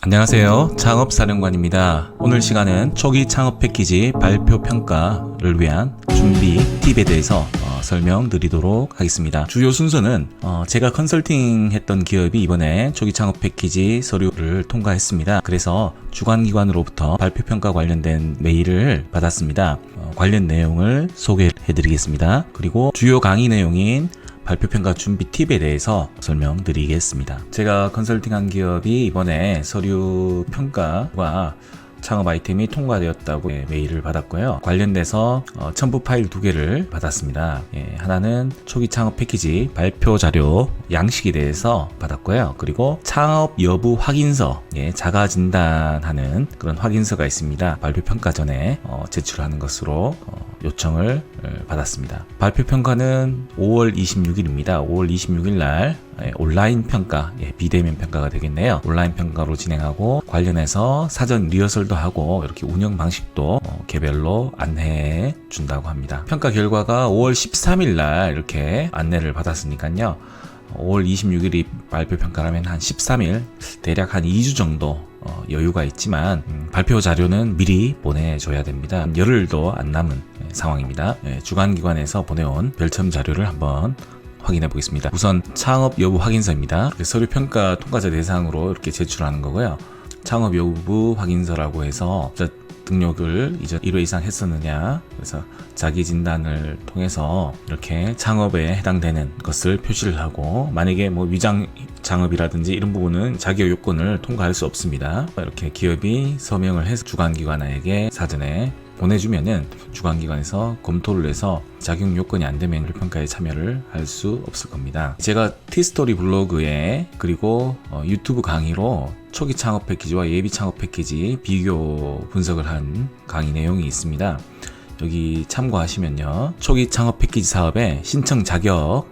안녕하세요. 창업사령관입니다. 오늘 시간은 초기 창업 패키지 발표 평가를 위한 준비 팁에 대해서 설명드리도록 하겠습니다. 주요 순서는 제가 컨설팅 했던 기업이 이번에 초기 창업 패키지 서류를 통과했습니다. 그래서 주관기관으로부터 발표 평가 관련된 메일을 받았습니다. 관련 내용을 소개해드리겠습니다. 그리고 주요 강의 내용인 발표평가 준비 팁에 대해서 설명드리겠습니다. 제가 컨설팅한 기업이 이번에 서류 평가와 창업 아이템이 통과되었다고 메일을 받았고요. 관련돼서 첨부 파일 2개를 받았습니다. 하나는 초기 창업 패키지 발표 자료 양식에 대해서 받았고요. 그리고 창업 여부 확인서, 자가 진단하는 그런 확인서가 있습니다. 발표 평가 전에 제출하는 것으로 요청을 받았습니다. 발표 평가는 5월 26일입니다. 5월 26일 날 온라인 평가, 비대면 평가가 되겠네요. 온라인 평가로 진행하고 관련해서 사전 리허설도 하고 이렇게 운영 방식도 개별로 안내해 준다고 합니다. 평가 결과가 5월 13일 날 이렇게 안내를 받았으니까요. 5월 26일이 발표 평가라면 한 13일, 대략 한 2주 정도 여유가 있지만 발표 자료는 미리 보내줘야 됩니다. 열흘도 안 남은 상황입니다. 주관기관에서 보내온 별첨 자료를 한번 확인해 보겠습니다. 우선 창업 여부 확인서입니다. 서류 평가 통과자 대상으로 이렇게 제출하는 거고요. 창업 여부 확인서라고 해서 등록을 이제 1회 이상 했었느냐, 그래서 자기 진단을 통해서 이렇게 창업에 해당되는 것을 표시를 하고, 만약에 뭐 위장 창업이라든지 이런 부분은 자격 요건을 통과할 수 없습니다. 이렇게 기업이 서명을 해서 주관기관에게 사전에 보내주면은 주관기관에서 검토를 해서 자격 요건이 안 되면 평가에 참여를 할 수 없을 겁니다. 제가 티스토리 블로그에 그리고 유튜브 강의로 초기 창업 패키지와 예비 창업 패키지 비교 분석을 한 강의 내용이 있습니다. 여기 참고하시면요, 초기 창업 패키지 사업의 신청 자격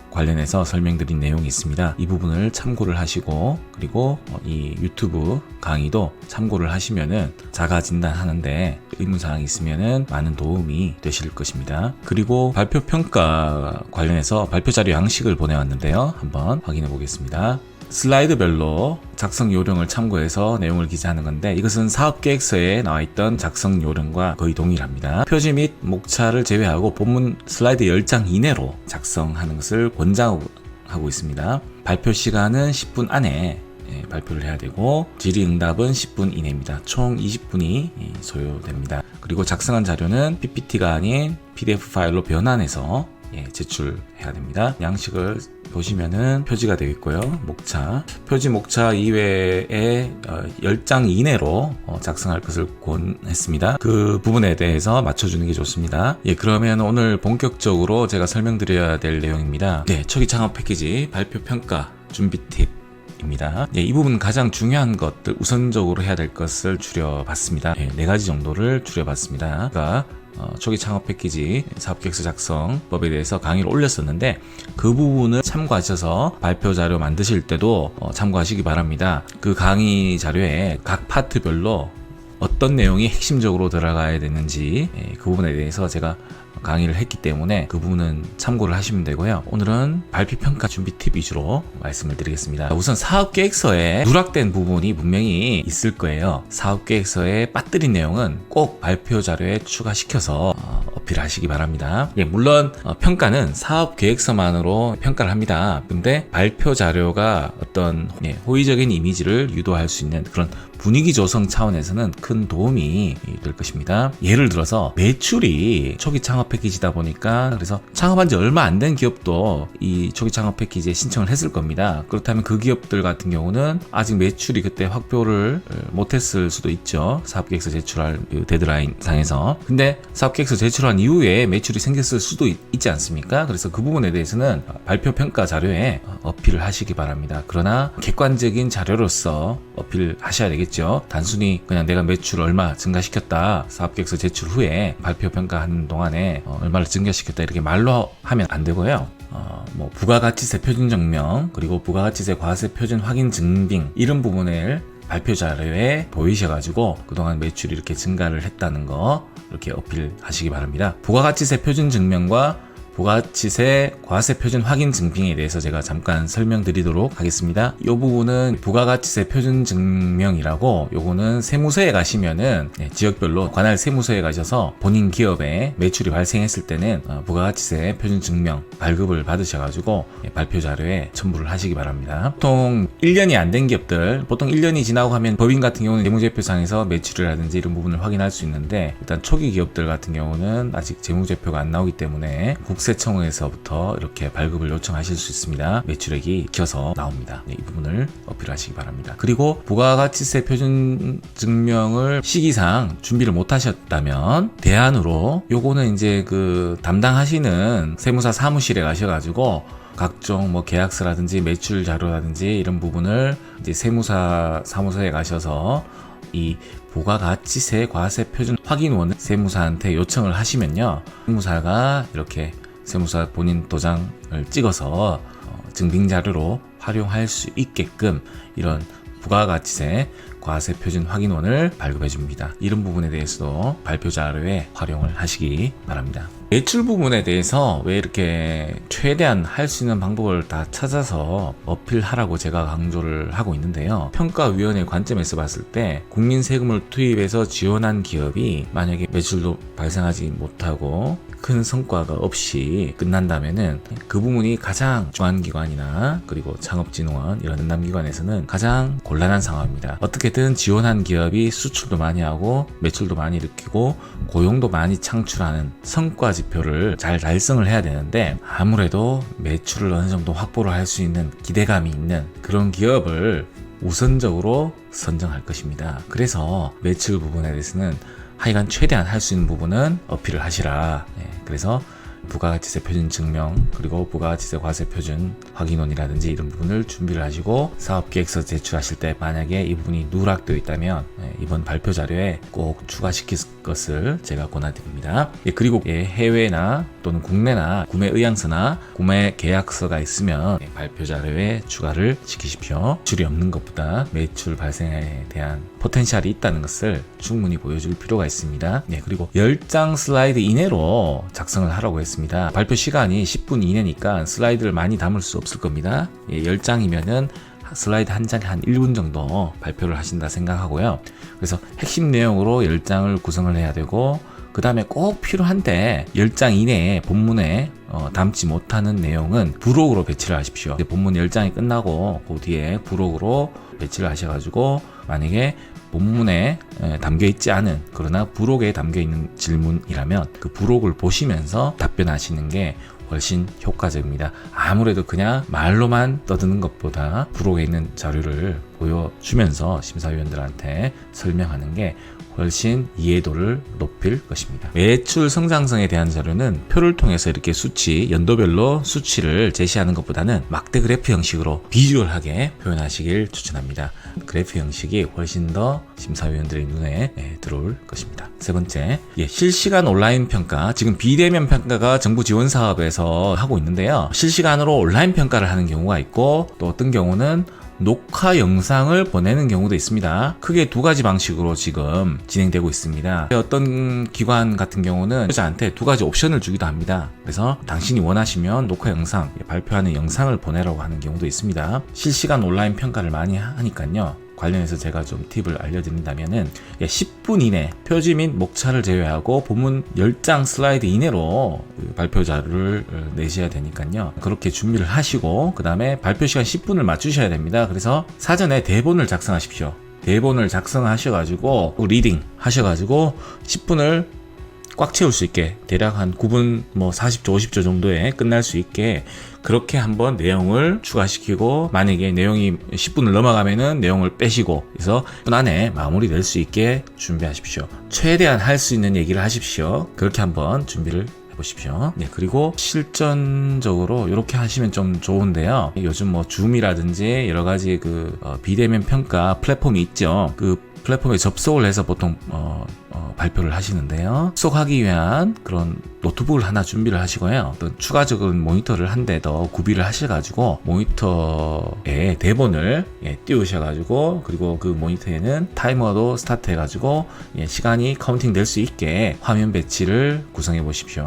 관련해서 설명드린 내용이 있습니다. 이 부분을 참고를 하시고, 그리고 이 유튜브 강의도 참고를 하시면은 자가 진단하는데 의문사항이 있으면은 많은 도움이 되실 것입니다. 그리고 발표 평가 관련해서 발표 자료 양식을 보내왔는데요. 한번 확인해 보겠습니다. 슬라이드별로 작성 요령을 참고해서 내용을 기재하는 건데, 이것은 사업계획서에 나와있던 작성 요령과 거의 동일합니다. 표지 및 목차를 제외하고 본문 슬라이드 10장 이내로 작성하는 것을 권장하고 있습니다. 발표 시간은 10분 안에 발표를 해야 되고, 질의응답은 10분 이내입니다. 총 20분이 소요됩니다. 그리고 작성한 자료는 PPT가 아닌 PDF 파일로 변환해서 제출해야 됩니다. 양식을 보시면은 표지가 되어 있고요. 목차, 표지 목차 이외에 10장 이내로 작성할 것을 권했습니다. 그 부분에 대해서 맞춰주는 게 좋습니다. 그러면 오늘 본격적으로 제가 설명드려야 될 내용입니다. 초기 창업 패키지 발표 평가 준비 팁 입니다. 이 부분 가장 중요한 것들, 우선적으로 해야 될 것을 줄여봤습니다. 4가지 정도를 줄여봤습니다. 그러니까 초기 창업 패키지 사업계획서 작성법에 대해서 강의를 올렸었는데, 그 부분을 참고하셔서 발표 자료 만드실 때도 참고하시기 바랍니다. 그 강의 자료에 각 파트별로 어떤 내용이 핵심적으로 들어가야 되는지 그 부분에 대해서 제가 강의를 했기 때문에 그 부분은 참고를 하시면 되고요. 오늘은 발표평가 준비 팁 위주로 말씀을 드리겠습니다. 우선 사업계획서에 누락된 부분이 분명히 있을 거예요. 사업계획서에 빠뜨린 내용은 꼭 발표 자료에 추가시켜서 어필하시기 바랍니다. 물론 평가는 사업계획서만으로 평가를 합니다. 근데 발표 자료가 어떤 호의적인 이미지를 유도할 수 있는 그런 분위기 조성 차원에서는 큰 도움이 될 것입니다. 예를 들어서 매출이 초기 창업 패키지다 보니까, 그래서 창업한 지 얼마 안 된 기업도 이 초기 창업 패키지에 신청을 했을 겁니다. 그렇다면 그 기업들 같은 경우는 아직 매출이 그때 확보를 못했을 수도 있죠. 사업계획서 제출할 데드라인 상에서. 근데 사업계획서 제출한 이후에 매출이 생겼을 수도 있지 않습니까? 그래서 그 부분에 대해서는 발표 평가 자료에 어필을 하시기 바랍니다. 그러나 객관적인 자료로서 어필하셔야 되겠죠. 단순히 그냥 내가 매출 얼마 증가시켰다, 사업계획서 제출 후에 발표 평가하는 동안에 얼마를 증가시켰다, 이렇게 말로 하면 안 되고요. 부가가치세 표준 증명, 그리고 부가가치세 과세 표준 확인 증빙, 이런 부분을 발표 자료에 보이셔가지고 그동안 매출이 이렇게 증가를 했다는 거 이렇게 어필하시기 바랍니다. 부가가치세 표준 증명과 부가가치세 과세 표준 확인 증빙에 대해서 제가 잠깐 설명드리도록 하겠습니다. 이 부분은 부가가치세 표준 증명이라고, 요거는 세무서에 가시면은 지역별로 관할 세무서에 가셔서 본인 기업에 매출이 발생했을 때는 부가가치세 표준 증명 발급을 받으셔가지고 발표 자료에 첨부를 하시기 바랍니다. 보통 1년이 안 된 기업들, 보통 1년이 지나고 하면 법인 같은 경우는 재무제표상에서 매출이라든지 이런 부분을 확인할 수 있는데, 일단 초기 기업들 같은 경우는 아직 재무제표가 안 나오기 때문에 국세청에서부터 이렇게 발급을 요청하실 수 있습니다. 매출액이 익혀서 나옵니다. 이 부분을 어필하시기 바랍니다. 그리고 부가가치세 표준 증명을 시기상 준비를 못 하셨다면 대안으로, 요거는 이제 그 담당하시는 세무사 사무실에 가셔가지고 각종 뭐 계약서라든지 매출 자료라든지 이런 부분을 이제 세무사 사무소에 가셔서 이 부가가치세 과세 표준 확인원을 세무사한테 요청을 하시면요, 세무사가 이렇게 세무사 본인 도장을 찍어서 증빙 자료로 활용할 수 있게끔 이런 부가가치세 과세 표준 확인원을 발급해 줍니다. 이런 부분에 대해서도 발표 자료에 활용을 하시기 바랍니다. 매출 부분에 대해서 왜 이렇게 최대한 할 수 있는 방법을 다 찾아서 어필하라고 제가 강조를 하고 있는데요. 평가위원회 관점에서 봤을 때 국민 세금을 투입해서 지원한 기업이 만약에 매출도 발생하지 못하고 큰 성과가 없이 끝난다면은 그 부분이 가장 중앙기관이나 그리고 창업진흥원 이런 전담기관에서는 가장 곤란한 상황입니다. 어떻게든 지원한 기업이 수출도 많이 하고 매출도 많이 일으키고 고용도 많이 창출하는 성과 지표를 잘 달성을 해야 되는데, 아무래도 매출을 어느 정도 확보를 할 수 있는 기대감이 있는 그런 기업을 우선적으로 선정할 것입니다. 그래서 매출 부분에 대해서는 하여간 최대한 할 수 있는 부분은 어필을 하시라. 그래서 부가가치세 표준 증명, 그리고 부가가치세 과세 표준 확인원이라든지 이런 부분을 준비를 하시고 사업계획서 제출하실 때 만약에 이 부분이 누락되어 있다면 이번 발표 자료에 꼭 추가시킬 것을 제가 권해드립니다. 그리고 해외나 또는 국내나 구매 의향서나 구매 계약서가 있으면 발표 자료에 추가를 시키십시오. 매출이 없는 것보다 매출 발생에 대한 포텐셜이 있다는 것을 충분히 보여줄 필요가 있습니다. 그리고 10장 슬라이드 이내로 작성을 하라고 했습니다. 발표 시간이 10분 이내니까 슬라이드를 많이 담을 수 없을 겁니다. 10장이면은 슬라이드 한 장에 한 1분 정도 발표를 하신다 생각하고요. 그래서 핵심 내용으로 10장을 구성을 해야 되고, 그 다음에 꼭 필요한데 10장 이내에 본문에 담지 못하는 내용은 부록으로 배치를 하십시오. 본문 10장이 끝나고 그 뒤에 부록으로 배치를 하셔가지고, 만약에 본문에 담겨 있지 않은, 그러나 부록에 담겨 있는 질문이라면 그 부록을 보시면서 답변하시는 게 훨씬 효과적입니다. 아무래도 그냥 말로만 떠드는 것보다 부록에 있는 자료를 보여주면서 심사위원들한테 설명하는 게 훨씬 이해도를 높일 것입니다. 매출 성장성에 대한 자료는 표를 통해서 이렇게 수치, 연도별로 수치를 제시하는 것보다는 막대 그래프 형식으로 비주얼하게 표현하시길 추천합니다. 그래프 형식이 훨씬 더 심사위원들의 눈에 들어올 것입니다. 세 번째, 실시간 온라인 평가. 지금 비대면 평가가 정부 지원 사업에서 하고 있는데요. 실시간으로 온라인 평가를 하는 경우가 있고, 또 어떤 경우는 녹화 영상을 보내는 경우도 있습니다. 크게 두 가지 방식으로 지금 진행되고 있습니다. 어떤 기관 같은 경우는 유저한테 두 가지 옵션을 주기도 합니다. 그래서 당신이 원하시면 녹화 영상, 발표하는 영상을 보내라고 하는 경우도 있습니다. 실시간 온라인 평가를 많이 하니까요. 관련해서 제가 좀 팁을 알려드린다면은 10분 이내 표지 및 목차를 제외하고 본문 10장 슬라이드 이내로 발표 자료를 내셔야 되니까요. 그렇게 준비를 하시고 그 다음에 발표 시간 10분을 맞추셔야 됩니다. 그래서 사전에 대본을 작성하십시오. 대본을 작성하셔가지고 리딩 하셔가지고 10분을 꽉 채울 수 있게, 대략 한 9분 40초 50초 정도에 끝날 수 있게 그렇게 한번 내용을 추가시키고, 만약에 내용이 10분을 넘어가면은 내용을 빼시고 해서 10분 안에 마무리될 수 있게 준비하십시오. 최대한 할 수 있는 얘기를 하십시오. 그렇게 한번 준비를 보십시오. 그리고 실전적으로 이렇게 하시면 좀 좋은데요. 요즘 줌이라든지 여러 가지 비대면 평가 플랫폼이 있죠. 그 플랫폼에 접속을 해서 보통 발표를 하시는데요. 접속하기 위한 그런 노트북을 하나 준비를 하시고요. 또 추가적인 모니터를 한 대 더 구비를 하셔가지고 모니터에 대본을 띄우셔가지고, 그리고 그 모니터에는 타이머도 스타트 해가지고 시간이 카운팅 될 수 있게 화면 배치를 구성해 보십시오.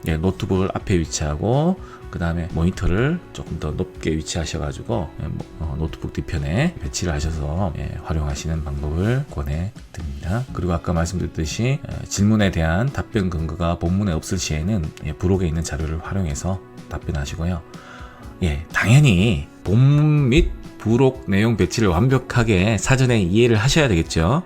예, 노트북을 앞에 위치하고 그 다음에 모니터를 조금 더 높게 위치하셔가지고 노트북 뒤편에 배치를 하셔서 활용하시는 방법을 권해드립니다. 그리고 아까 말씀드렸듯이 질문에 대한 답변 근거가 본문에 없을 시에는 부록에 있는 자료를 활용해서 답변하시고요. 당연히 본문 및 부록 내용 배치를 완벽하게 사전에 이해를 하셔야 되겠죠.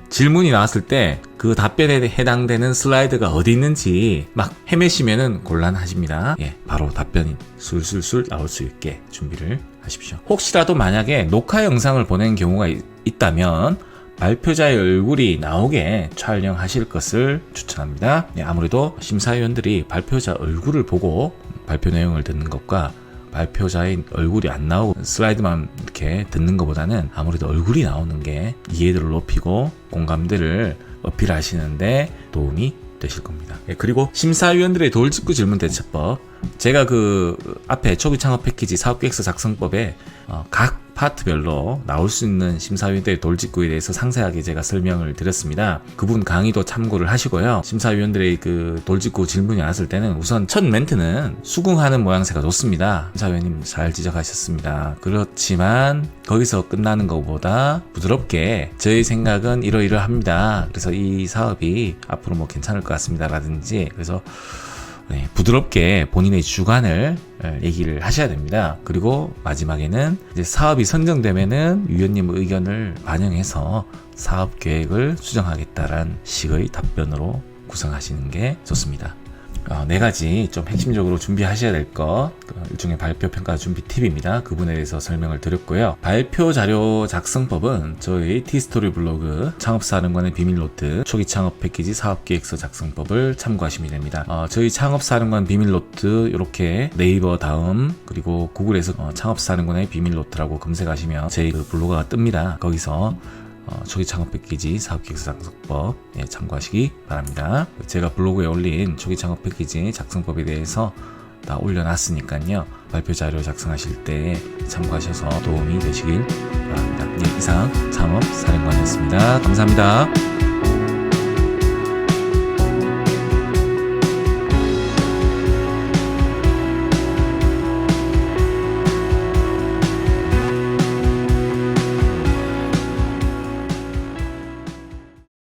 질문이 나왔을 때 그 답변에 해당되는 슬라이드가 어디 있는지 막 헤매시면은 곤란하십니다. 바로 답변이 술술술 나올 수 있게 준비를 하십시오. 혹시라도 만약에 녹화 영상을 보낸 경우가 있다면 발표자의 얼굴이 나오게 촬영하실 것을 추천합니다. 아무래도 심사위원들이 발표자 얼굴을 보고 발표 내용을 듣는 것과 발표자의 얼굴이 안 나오고 슬라이드만 이렇게 듣는 것보다는 아무래도 얼굴이 나오는 게 이해도를 높이고 공감대를 어필하시는데 도움이 되실 겁니다. 그리고 심사위원들의 돌직구 질문 대처법, 제가 그 앞에 초기 창업 패키지 사업계획서 작성법에 각 파트별로 나올 수 있는 심사위원들의 돌직구에 대해서 상세하게 제가 설명을 드렸습니다. 그분 강의도 참고를 하시고요. 심사위원들의 그 돌직구 질문이 나왔을 때는 우선 첫 멘트는 수긍하는 모양새가 좋습니다. 심사위원님 잘 지적하셨습니다. 그렇지만 거기서 끝나는 것보다 부드럽게 저희 생각은 이러이러합니다. 그래서 이 사업이 앞으로 뭐 괜찮을 것 같습니다. 라든지 그래서 부드럽게 본인의 주관을 얘기를 하셔야 됩니다. 그리고 마지막에는 이제 사업이 선정되면은 위원님 의견을 반영해서 사업 계획을 수정하겠다라는 식의 답변으로 구성하시는 게 좋습니다. 네 가지 좀 핵심적으로 준비하셔야 될 것, 일종의 발표 평가 준비 팁입니다. 그 부분에 대해서 설명을 드렸고요. 발표 자료 작성법은 저희 티스토리 블로그 창업사령관의 비밀노트 초기 창업 패키지 사업계획서 작성법을 참고하시면 됩니다. 저희 창업사령관 비밀노트 이렇게 네이버 다음 그리고 구글에서 창업사령관의 비밀노트라고 검색하시면 제 그 블로그가 뜹니다. 거기서 초기 창업 패키지 사업계획서 작성법 참고하시기 바랍니다. 제가 블로그에 올린 초기 창업 패키지 작성법에 대해서 다 올려놨으니까요. 발표 자료 작성하실 때 참고하셔서 도움이 되시길 바랍니다. 이상 창업 사령관이었습니다. 감사합니다.